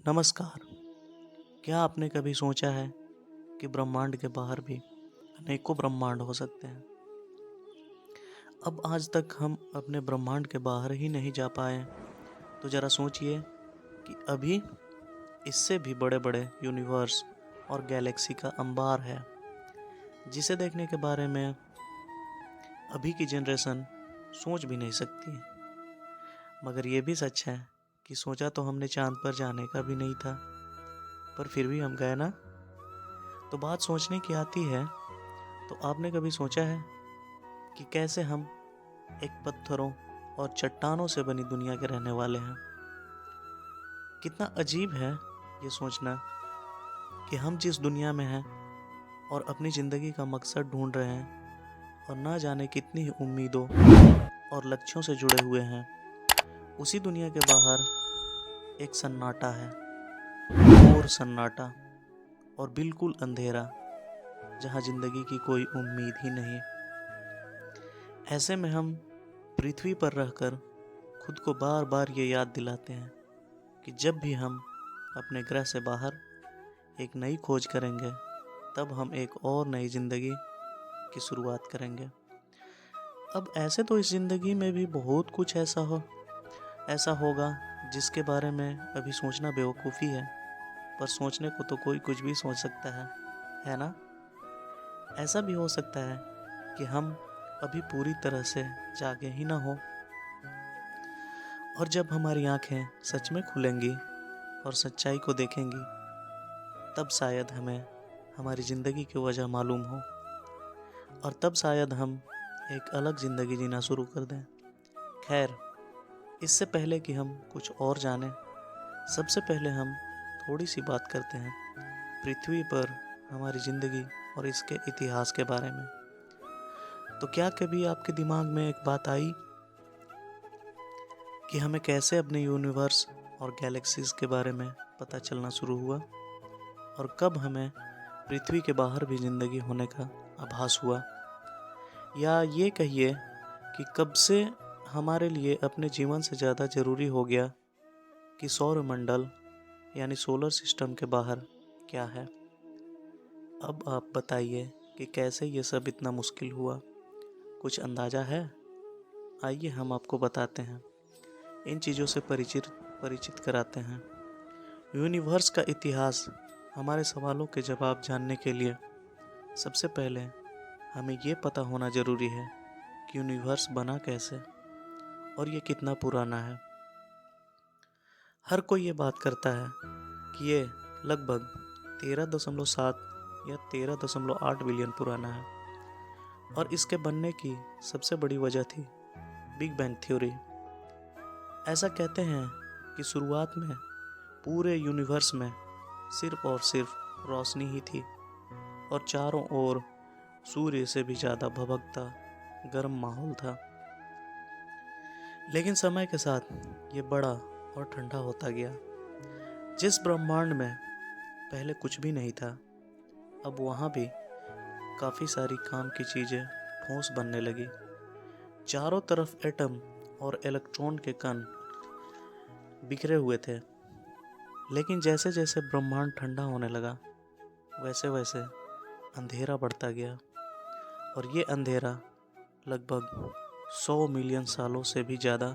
नमस्कार। क्या आपने कभी सोचा है कि ब्रह्मांड के बाहर भी अनेकों ब्रह्मांड हो सकते हैं? अब आज तक हम अपने ब्रह्मांड के बाहर ही नहीं जा पाए, तो ज़रा सोचिए कि अभी इससे भी बड़े-बड़े यूनिवर्स और गैलेक्सी का अंबार है, जिसे देखने के बारे में अभी की जनरेशन सोच भी नहीं सकती। मगर ये भी सच है कि सोचा तो हमने चाँद पर जाने का भी नहीं था, पर फिर भी हम गए ना। तो बात सोचने की आती है, तो आपने कभी सोचा है कि कैसे हम एक पत्थरों और चट्टानों से बनी दुनिया के रहने वाले हैं? कितना अजीब है ये सोचना कि हम जिस दुनिया में हैं और अपनी ज़िंदगी का मकसद ढूंढ रहे हैं और ना जाने कितनी ही उम्मीदों और लक्ष्यों से जुड़े हुए हैं, उसी दुनिया के बाहर एक सन्नाटा है, घोर सन्नाटा और बिल्कुल अंधेरा, जहाँ ज़िंदगी की कोई उम्मीद ही नहीं। ऐसे में हम पृथ्वी पर रहकर खुद को बार बार ये याद दिलाते हैं कि जब भी हम अपने ग्रह से बाहर एक नई खोज करेंगे, तब हम एक और नई ज़िंदगी की शुरुआत करेंगे। अब ऐसे तो इस ज़िंदगी में भी बहुत कुछ ऐसा होगा जिसके बारे में अभी सोचना बेवकूफ़ी है, पर सोचने को तो कोई कुछ भी सोच सकता है ना? ऐसा भी हो सकता है कि हम अभी पूरी तरह से जागे ही ना हो, और जब हमारी आंखें सच में खुलेंगी और सच्चाई को देखेंगी, तब शायद हमें हमारी ज़िंदगी की वजह मालूम हो, और तब शायद हम एक अलग ज़िंदगी जीना शुरू कर दें। खैर, इससे पहले कि हम कुछ और जानें, सबसे पहले हम थोड़ी सी बात करते हैं पृथ्वी पर हमारी ज़िंदगी और इसके इतिहास के बारे में। तो क्या कभी आपके दिमाग में एक बात आई कि हमें कैसे अपने यूनिवर्स और गैलेक्सीज के बारे में पता चलना शुरू हुआ, और कब हमें पृथ्वी के बाहर भी ज़िंदगी होने का आभास हुआ? या ये कहिए कि कब से हमारे लिए अपने जीवन से ज़्यादा ज़रूरी हो गया कि सौरमंडल यानी सोलर सिस्टम के बाहर क्या है? अब आप बताइए कि कैसे ये सब इतना मुश्किल हुआ? कुछ अंदाज़ा है? आइए हम आपको बताते हैं, इन चीज़ों से परिचित परिचित कराते हैं। यूनिवर्स का इतिहास। हमारे सवालों के जवाब जानने के लिए सबसे पहले हमें ये पता होना ज़रूरी है कि यूनिवर्स बना कैसे और ये कितना पुराना है। हर कोई ये बात करता है कि ये लगभग 13.7 या 13.8 बिलियन पुराना है, और इसके बनने की सबसे बड़ी वजह थी बिग बैंग थ्योरी। ऐसा कहते हैं कि शुरुआत में पूरे यूनिवर्स में सिर्फ और सिर्फ रोशनी ही थी, और चारों ओर सूर्य से भी ज़्यादा भभकता गर्म माहौल था। लेकिन समय के साथ ये बड़ा और ठंडा होता गया। जिस ब्रह्मांड में पहले कुछ भी नहीं था, अब वहाँ भी काफ़ी सारी काम की चीज़ें ठोस बनने लगी। चारों तरफ एटम और इलेक्ट्रॉन के कण बिखरे हुए थे। लेकिन जैसे जैसे ब्रह्मांड ठंडा होने लगा, वैसे वैसे अंधेरा बढ़ता गया, और ये अंधेरा लगभग 100 मिलियन सालों से भी ज़्यादा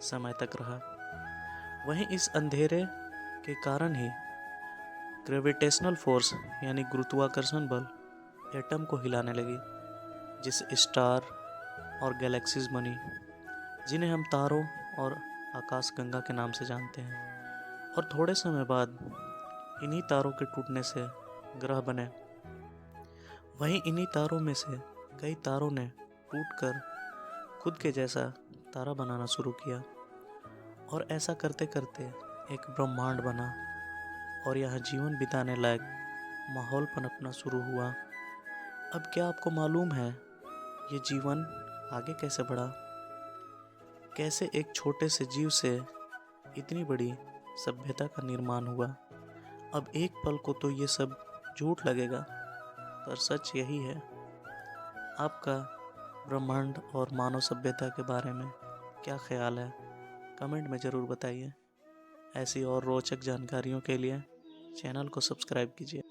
समय तक रहा। वहीं इस अंधेरे के कारण ही ग्रेविटेशनल फोर्स यानी गुरुत्वाकर्षण बल एटम को हिलाने लगी, जिससे स्टार और गैलेक्सीज बनी, जिन्हें हम तारों और आकाशगंगा के नाम से जानते हैं। और थोड़े समय बाद इन्हीं तारों के टूटने से ग्रह बने। वहीं इन्हीं तारों में से कई तारों ने टूटकर खुद के जैसा तारा बनाना शुरू किया, और ऐसा करते करते एक ब्रह्मांड बना, और यहाँ जीवन बिताने लायक माहौल पनपना शुरू हुआ। अब क्या आपको मालूम है ये जीवन आगे कैसे बढ़ा? कैसे एक छोटे से जीव से इतनी बड़ी सभ्यता का निर्माण हुआ? अब एक पल को तो ये सब झूठ लगेगा, पर सच यही है। आपका ब्रह्मांड और मानव सभ्यता के बारे में क्या ख्याल है? कमेंट में ज़रूर बताइए। ऐसी और रोचक जानकारियों के लिए चैनल को सब्सक्राइब कीजिए।